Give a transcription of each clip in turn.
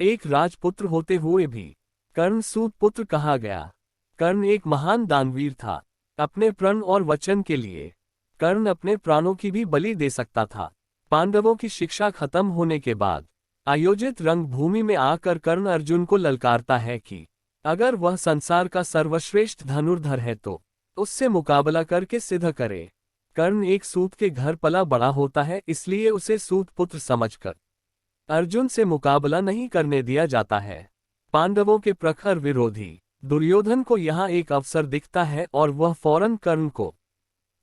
एक राजपुत्र होते हुए भी कर्ण सूत पुत्र कहा गया। कर्ण एक महान दानवीर था। अपने प्रण और वचन के लिए कर्ण अपने प्राणों की भी बलि दे सकता था। पांडवों की शिक्षा खत्म होने के बाद आयोजित रंगभूमि में आकर कर्ण अर्जुन को ललकारता है कि अगर वह संसार का सर्वश्रेष्ठ धनुर्धर है तो उससे मुकाबला करके सिद्ध करे। कर्ण एक सूत के घर पला बड़ा होता है, इसलिए उसे सूत पुत्र समझकर अर्जुन से मुकाबला नहीं करने दिया जाता है। पांडवों के प्रखर विरोधी दुर्योधन को यहाँ एक अवसर दिखता है और वह फौरन कर्ण को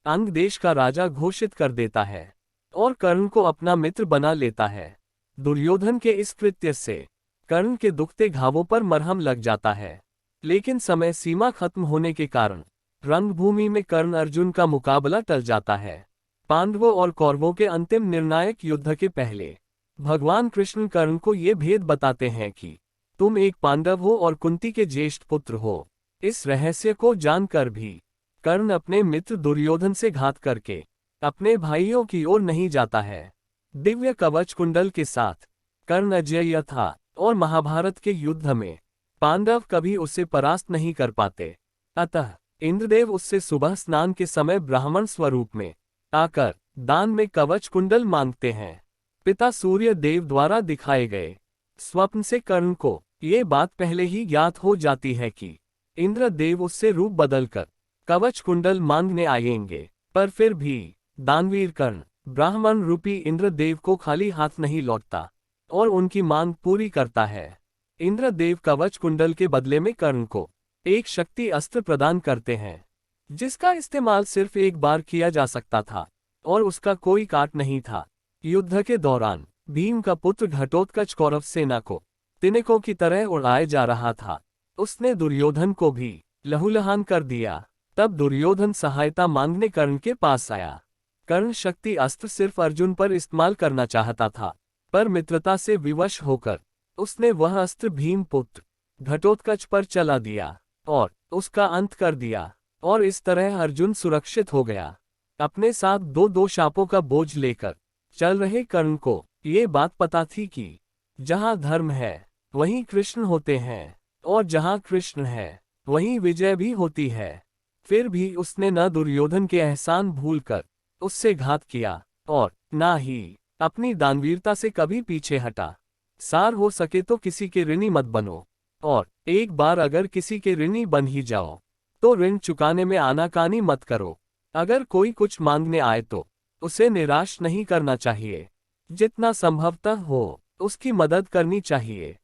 अंग देश का राजा घोषित कर देता है और कर्ण को अपना मित्र बना लेता है। दुर्योधन के इस कृत्य से कर्ण के दुखते घावों पर मरहम लग जाता है, लेकिन समय सीमा खत्म होने के कारण रंगभूमि में कर्ण अर्जुन का मुकाबला टल जाता है। पांडवों और कौरवों के अंतिम निर्णायक युद्ध के पहले भगवान कृष्ण कर्ण को ये भेद बताते हैं कि तुम एक पांडव हो और कुंती के ज्येष्ठ पुत्र हो। इस रहस्य को जानकर भी कर्ण अपने मित्र दुर्योधन से घात करके अपने भाइयों की ओर नहीं जाता है। दिव्य कवच कुंडल के साथ कर्ण अजेय था और महाभारत के युद्ध में पांडव कभी उसे परास्त नहीं कर पाते। अतः इंद्रदेव उससे सुबह स्नान के समय ब्राह्मण स्वरूप में आकर दान में कवच कुंडल मांगते हैं। पिता सूर्य देव द्वारा दिखाए गए स्वप्न से कर्ण को ये बात पहले ही ज्ञात हो जाती है कि इंद्रदेव उससे रूप बदलकर कवच कुंडल मांगने आएंगे, पर फिर भी दानवीर कर्ण ब्राह्मण रूपी इंद्रदेव को खाली हाथ नहीं लौटता और उनकी मांग पूरी करता है। इंद्रदेव कवच कुंडल के बदले में कर्ण को एक शक्ति अस्त्र प्रदान करते हैं, जिसका इस्तेमाल सिर्फ एक बार किया जा सकता था और उसका कोई काट नहीं था। युद्ध के दौरान भीम का पुत्र घटोत्कच कौरव सेना को तिनकों की तरह उड़ाए जा रहा था। उसने दुर्योधन को भी लहूलुहान कर दिया। तब दुर्योधन सहायता मांगने कर्ण के पास आया। कर्ण शक्ति अस्त्र सिर्फ अर्जुन पर इस्तेमाल करना चाहता था, पर मित्रता से विवश होकर उसने वह अस्त्र भीम पुत्र घटोत्कच पर चला दिया और उसका अंत कर दिया, और इस तरह अर्जुन सुरक्षित हो गया। अपने साथ दो दो शापों का बोझ लेकर चल रहे कर्ण को ये बात पता थी कि जहाँ धर्म है वहीं कृष्ण होते हैं, और जहाँ कृष्ण है वहीं विजय भी होती है। फिर भी उसने न दुर्योधन के एहसान भूलकर उससे घात किया और ना ही अपनी दानवीरता से कभी पीछे हटा। सार हो सके तो किसी के ऋणी मत बनो, और एक बार अगर किसी के ऋणी बन ही जाओ तो ऋण चुकाने में आनाकानी मत करो। अगर कोई कुछ मांगने आए तो उसे निराश नहीं करना चाहिए। जितना संभवतः हो उसकी मदद करनी चाहिए।